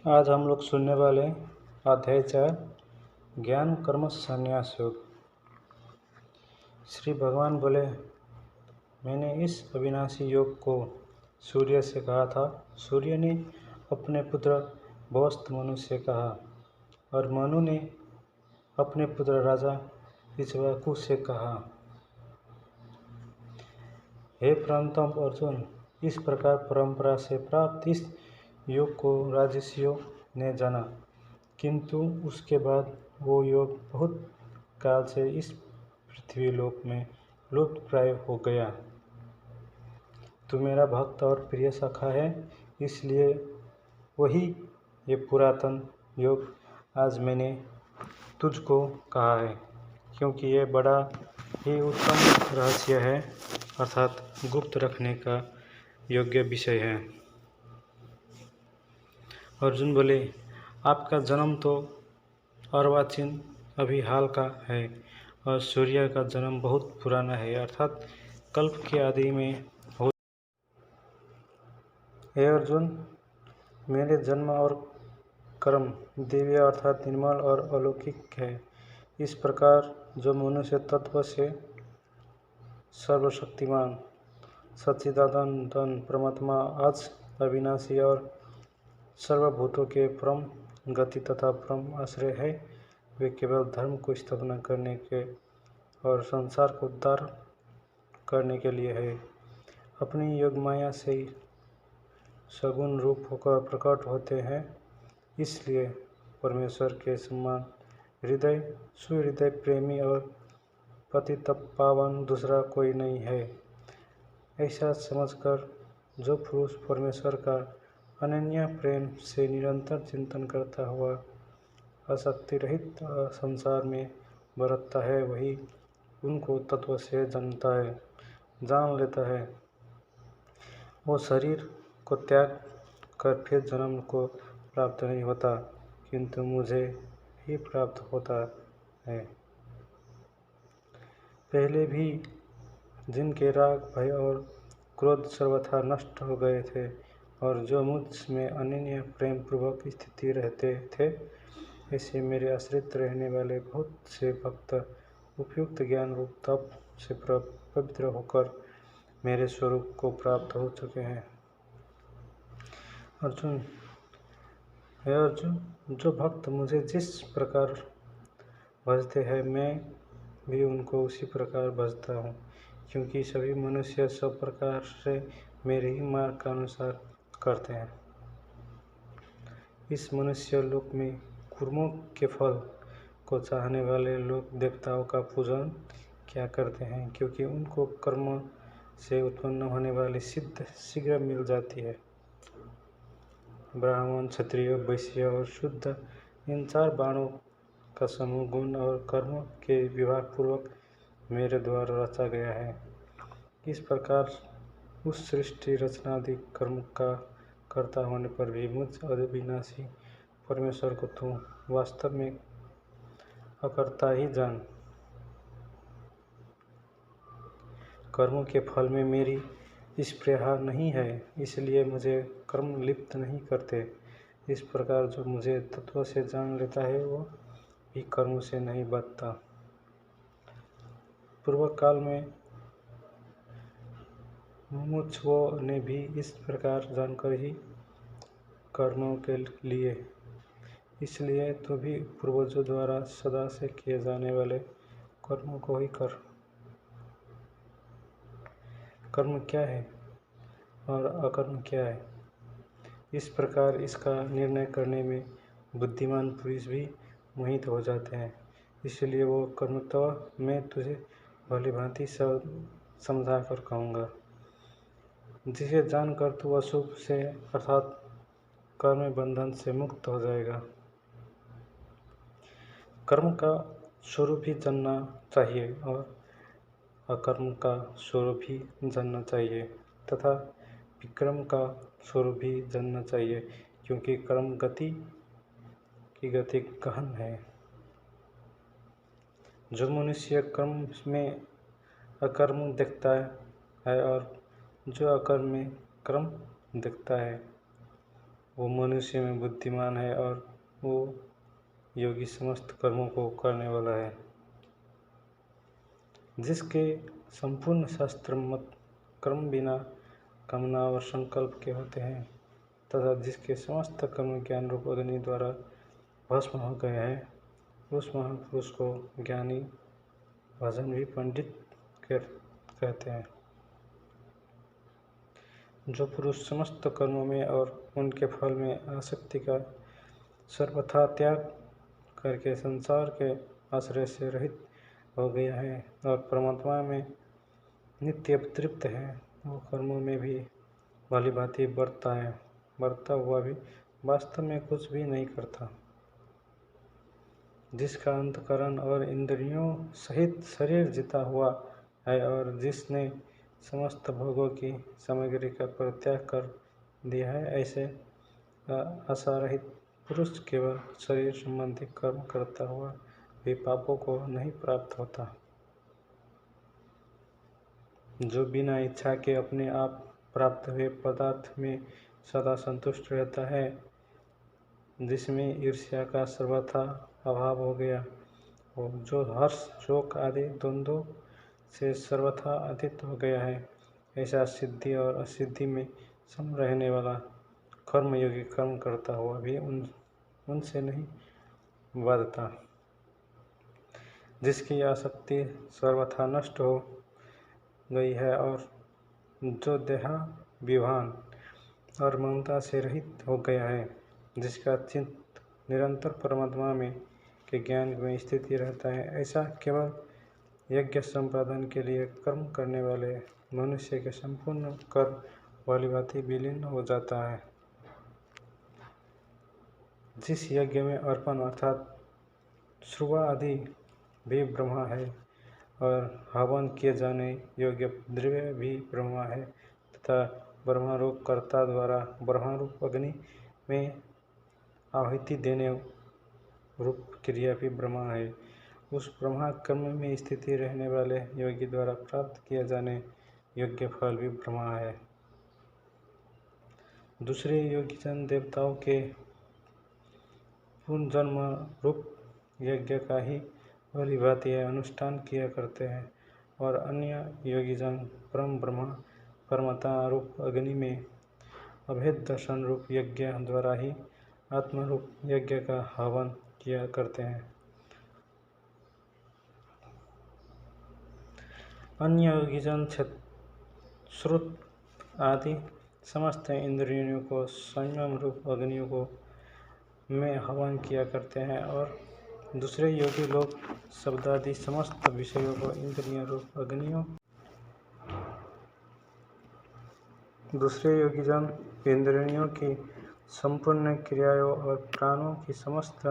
आज हम लोग सुनने वाले अध्याय 4 ज्ञान कर्म संन्यास योग। श्री भगवान बोले, मैंने इस अविनाशी योग को सूर्य से कहा था। सूर्य ने अपने पुत्र भौस्थ मनु से कहा और मनु ने अपने पुत्र राजा इक्ष्वाकु से कहा। हे परंतप अर्जुन, इस प्रकार परंपरा से प्राप्त इस योग को राजर्षियों ने जाना, किंतु उसके बाद वो योग बहुत काल से इस पृथ्वी लोक में लुप्त प्राय हो गया। तू मेरा भक्त और प्रिय सखा है, इसलिए वही ये पुरातन योग आज मैंने तुझको कहा है, क्योंकि ये बड़ा ही उत्तम रहस्य है, अर्थात गुप्त रखने का योग्य विषय है। अर्जुन बोले, आपका जन्म तो अर्वाचीन अभी हाल का है और सूर्य का जन्म बहुत पुराना है, अर्थात कल्प के आदि में हो। हे अर्जुन, मेरे जन्म और कर्म दिव्य अर्थात निर्मल और अलौकिक है। इस प्रकार जो मनुष्य तत्व से सर्वशक्तिमान सच्चिदानंद परमात्मा आज अविनाशी और सर्वभूतों के परम गति तथा परम आश्रय है, वे केवल धर्म को स्थापना करने के और संसार को उद्धार करने के लिए है। अपनी योग माया से ही सगुण रूप होकर प्रकट होते हैं, इसलिए परमेश्वर के समान हृदय सुहृदय प्रेमी और पतित पावन दूसरा कोई नहीं है। ऐसा समझकर जो पुरुष परमेश्वर का अनन्य प्रेम से निरंतर चिंतन करता हुआ आसक्ति रहित संसार में बरतता है, वही उनको तत्व से जान लेता है। वो शरीर को त्याग कर फिर जन्म को प्राप्त नहीं होता, किंतु मुझे ही प्राप्त होता है। पहले भी जिनके राग भय और क्रोध सर्वथा नष्ट हो गए थे और जो मुझ में अनन्य प्रेम पूर्वक स्थिति रहते थे, ऐसे मेरे आश्रित रहने वाले बहुत से भक्त उपयुक्त ज्ञान रूप तप से पवित्र होकर मेरे स्वरूप को प्राप्त हो चुके हैं। अर्जुन, हे अर्जुन, जो भक्त मुझे जिस प्रकार भजते हैं, मैं भी उनको उसी प्रकार भजता हूँ, क्योंकि सभी मनुष्य सब प्रकार से मेरे ही मार्ग का अनुसार करते हैं। इस मनुष्य लोक में कर्मों के फल को चाहने वाले लोग देवताओं का पूजन क्या करते हैं, क्योंकि उनको कर्म से उत्पन्न होने वाली सिद्ध शीघ्र मिल जाती है। ब्राह्मण, क्षत्रिय, वैश्य और शुद्ध, इन 4 बाणों का समूह गुण और कर्म के विभाग पूर्वक मेरे द्वारा रचा गया है। इस प्रकार उस सृष्टि रचनादि कर्म का कर्ता होने पर भी मुझ अविनाशी परमेश्वर को तू वास्तव में अकर्ता ही जान। कर्मों के फल में मेरी स्पृहा नहीं है, इसलिए मुझे कर्म लिप्त नहीं करते। इस प्रकार जो मुझे तत्व से जान लेता है, वो भी कर्म से नहीं बचता। पूर्व काल में मुमुक्षुओं ने भी इस प्रकार जानकर ही कर्मों के लिए, इसलिए तू भी पूर्वजों द्वारा सदा से किए जाने वाले कर्मों को ही कर। कर्म क्या है और अकर्म क्या है, इस प्रकार इसका निर्णय करने में बुद्धिमान पुरुष भी मोहित हो जाते हैं। इसलिए वो कर्मत्व मैं तुझे भली भांति समझा कर कहूँगा, जिसे जानकर तू अशुभ से अर्थात कर्म बंधन से मुक्त हो जाएगा। कर्म का स्वरूप ही जानना चाहिए और अकर्म का स्वरूप ही जानना चाहिए तथा विक्रम का स्वरूप भी जानना चाहिए, क्योंकि कर्म गति की गति गहन है। जो मनुष्य कर्म में अकर्म देखता है और जो अकर्म में कर्म देखता है, वो मनुष्य में बुद्धिमान है और वो योगी समस्त कर्मों को करने वाला है, जिसके संपूर्ण शास्त्र मत कर्म बिना कामना और संकल्प के होते हैं तथा जिसके समस्त कर्म ज्ञान रूप अग्नि द्वारा भस्म हो गए हैं, उस महापुरुष को ज्ञानी भजन भी पंडित कहते हैं। जो पुरुष समस्त कर्मों में और उनके फल में आसक्ति का सर्वथा त्याग करके संसार के आश्रय से रहित हो गया है और परमात्मा में नित्य तृप्त है, वो कर्मों में भी भली भांति बरता हुआ भी वास्तव में कुछ भी नहीं करता। जिसका अंतकरण और इंद्रियों सहित शरीर जीता हुआ है और जिसने समस्त भोगों की सामग्री का परित्याग कर दिया है, ऐसे आशारहित पुरुष केवल शरीर संबंधी कर्म करता हुआ भी पापों को नहीं प्राप्त होता। जो बिना इच्छा के अपने आप प्राप्त हुए पदार्थ में सदा संतुष्ट रहता है, जिसमें ईर्ष्या का सर्वथा अभाव हो गया, और जो हर्ष शोक आदि द्वंद्वों से सर्वथा अतीत हो गया है, ऐसा सिद्धि और असिद्धि में सम रहने वाला कर्मयोगी कर्म करता हुआ भी उनसे नहीं बाधता। जिसकी आसक्ति सर्वथा नष्ट हो गई है और जो देहाभिमान और ममता से रहित हो गया है, जिसका चित्त निरंतर परमात्मा में के ज्ञान में स्थिति रहता है, ऐसा केवल यज्ञ संपादन के लिए कर्म करने वाले मनुष्य के संपूर्ण कर्म वाली भांति विलीन हो जाता है। जिस यज्ञ में अर्पण अर्थात श्रुवा आदि भी ब्रह्मा है और हवन किए जाने योग्य द्रव्य भी ब्रह्मा है तथा ब्रह्मारूप कर्ता द्वारा ब्रह्मारूप अग्नि में आहुति देने रूप क्रिया भी ब्रह्मा है, उस ब्रह्मा कर्म में स्थिति रहने वाले योगी द्वारा प्राप्त किया जाने योग्य फल भी ब्रह्मा है। दूसरे योगीजन देवताओं के पुनर्जन्म रूप यज्ञ का ही भली भांति अनुष्ठान किया करते हैं और अन्य योगीजन परम ब्रह्मा परमात्मा रूप अग्नि में अभेद दर्शन रूप यज्ञ द्वारा ही आत्मरूप यज्ञ का हवन किया करते हैं। अन्य योगीजन श्रुत आदि समस्त इंद्रियों को संयम रूप अग्नियों को में हवन किया करते हैं और दूसरे योगी लोग शब्दादि समस्त विषयों को इंद्रिय रूप अग्नियों दूसरे योगीजन इंद्रियों की संपूर्ण क्रियाओं और प्राणों की समस्त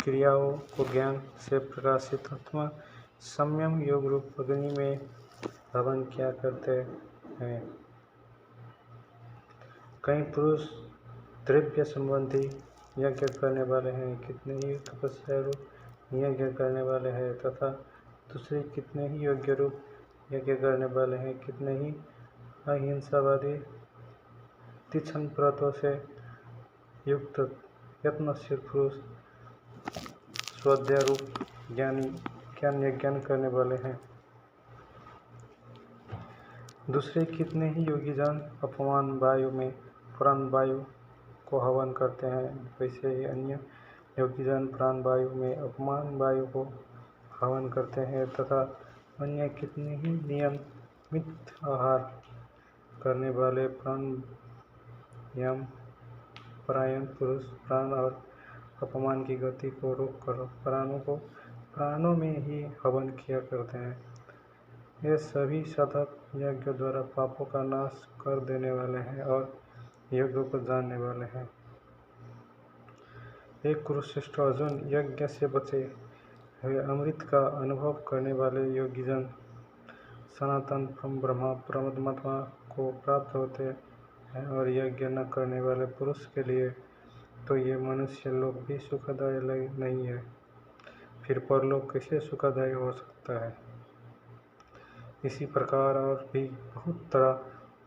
क्रियाओं को ज्ञान से प्रकाशित आत्मा संयम योग रूप अग्नि में हवन किया करते हैं। कई पुरुष द्रव्य संबंधी यज्ञ करने वाले हैं, कितने ही तपस्या रूप यज्ञ करने वाले हैं तथा दूसरे कितने ही योग्य रूप यज्ञ करने वाले हैं, कितने ही अहिंसावादी तीक्ष्ण व्रतों से युक्त यत्नशील पुरुष स्वाध्याय रूप ज्ञान यज्ञ करने वाले हैं। दूसरे कितने ही योगीजन अपमान वायु में प्राण वायु को हवन करते हैं, वैसे ही अन्य योगीजन प्राण वायु में अपमान वायु को हवन करते हैं तथा अन्य कितने ही नियमित आहार करने वाले प्राणायाम परायण पुरुष प्राण और अपमान की गति को रोककर प्राणों में ही हवन किया करते हैं। ये सभी साधक यज्ञ द्वारा पापों का नाश कर देने वाले हैं और यज्ञ को जानने वाले हैं। एक कुरुश्रेष्ठ अर्जुन, यज्ञ से बचे हुए अमृत का अनुभव करने वाले योगीजन सनातन ब्रह्मा परमात्मा को प्राप्त होते हैं और यज्ञ न करने वाले पुरुष के लिए तो ये मनुष्य लोग भी सुखदायी नहीं है, फिर परलोक कैसे सुखदायी हो सकता है। इसी प्रकार और भी बहुत तरह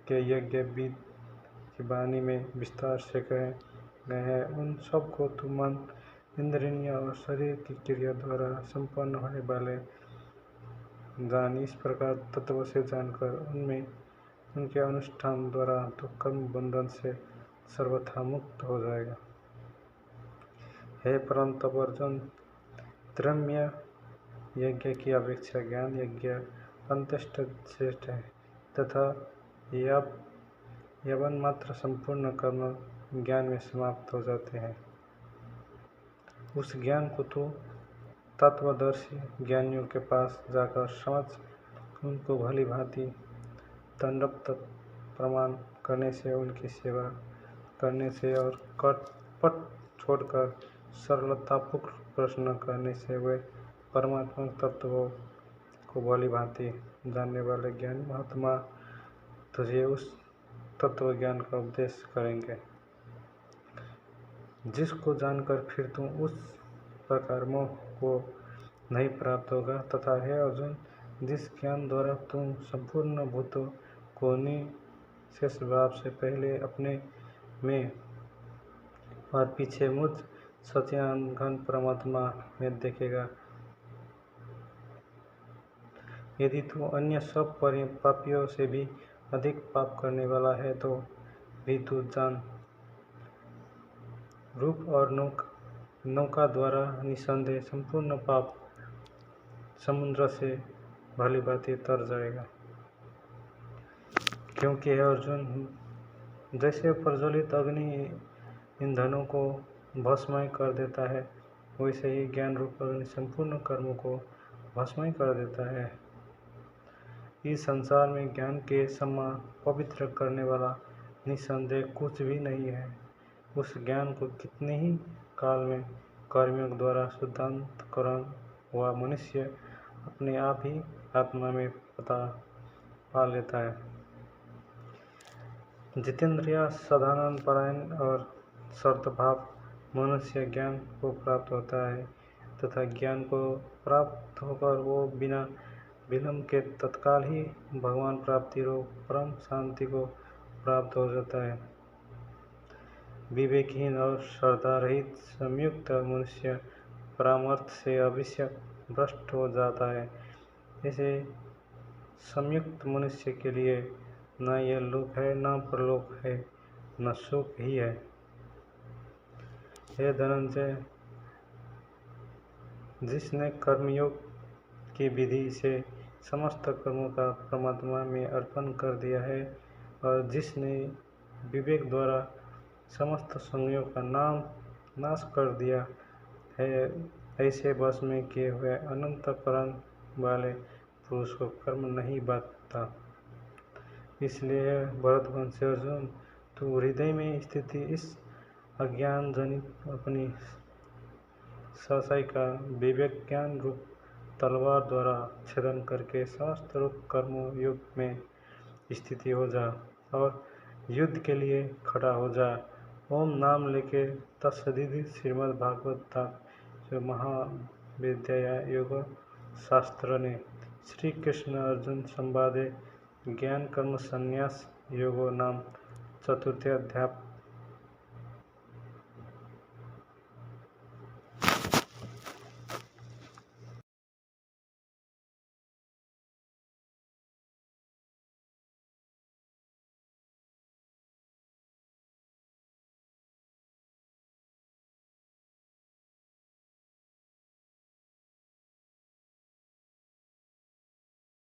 के यज्ञ विधि की वाणी में विस्तार से कहे गए हैं, उन सब को तू मन, इंद्रिय और शरीर की क्रिया द्वारा संपन्न होने वाले जान। इस प्रकार तत्व से जानकर उनमें उनके अनुष्ठान द्वारा तो कर्म बंधन से सर्वथा मुक्त हो जाएगा। हे परंतु अर्जुन, द्रव्य यज्ञ की अपेक्षा ज्ञान यज्ञ अंत्यष्ट श्रेष्ठ है तथा यवन मात्र संपूर्ण कर्म ज्ञान में समाप्त हो जाते हैं। उस ज्ञान को तो तत्वदर्शी ज्ञानियों के पास जाकर समझ, उनको भली भांति दंडवत प्रमाण करने से, उनकी सेवा करने से और कपट छोड़कर सरलतापूर्वक प्रश्न करने से वे परमात्मा तत्वों को भली भांति जानने वाले ज्ञानी महात्मा तुझे उस तत्व ज्ञान का उपदेश करेंगे, जिसको जानकर फिर तुम उस प्रकार मोह को नहीं प्राप्त होगा। तथा हे अर्जुन, जिस ज्ञान द्वारा तुम संपूर्ण भूतों को निःशेष भाव से पहले अपने में और पीछे मुझ सच्चिदानंद परमात्मा में देखेगा, यदि तू अन्य सब पापियों से भी अधिक पाप करने वाला है तो भी तू जान, रूप और नौका द्वारा निसंदेह संपूर्ण पाप समुद्र से भली भांति तर जाएगा। क्योंकि हे अर्जुन, जैसे प्रज्वलित अग्नि ईंधनों को भस्मय कर देता है, वैसे ही ज्ञान रूप अग्नि संपूर्ण कर्मों को भस्मय कर देता है। इस संसार में ज्ञान के समान पवित्र करने वाला निसंदेह कुछ भी नहीं है। उस ज्ञान को कितने ही काल में कर्मियों द्वारा शुद्धांतकरण हुआ मनुष्य अपने आप ही आत्मा में पा लेता है। जितेंद्रिय सदानंद परायण और शर्तभाव मनुष्य ज्ञान को प्राप्त होता है तथा ज्ञान को प्राप्त होकर वो बिना विलंब के तत्काल ही भगवान प्राप्ति रूप परम शांति को प्राप्त हो जाता है। विवेकहीन और श्रद्धा रहित संयुक्त मनुष्य परामर्श से अवश्य भ्रष्ट हो जाता है। ऐसे संयुक्त मनुष्य के लिए न यह लोक है, न परलोक है, न सुख ही है। हे धनंजय, जिसने कर्मयोग की विधि से समस्त कर्मों का परमात्मा में अर्पण कर दिया है और जिसने विवेक द्वारा समस्त संयोग का नाश कर दिया है, ऐसे वश में किए हुए अनंत प्राण वाले पुरुष को कर्म नहीं बांधता। इसलिए भरतवंशी अर्जुन, तू हृदय में स्थित इस अज्ञान जनित अपनी ससाई का विवेक ज्ञान रूप तलवार द्वारा छेदन करके शास्त्र रूप कर्म युग में स्थिति हो जा और युद्ध के लिए खड़ा हो जा। ओम नाम लेके तत्सदिति श्रीमद् भागवत जो महाविद्या योग शास्त्र ने श्री कृष्ण अर्जुन संवादे ज्ञान कर्म संन्यास योगो नाम चतुर्थ अध्याय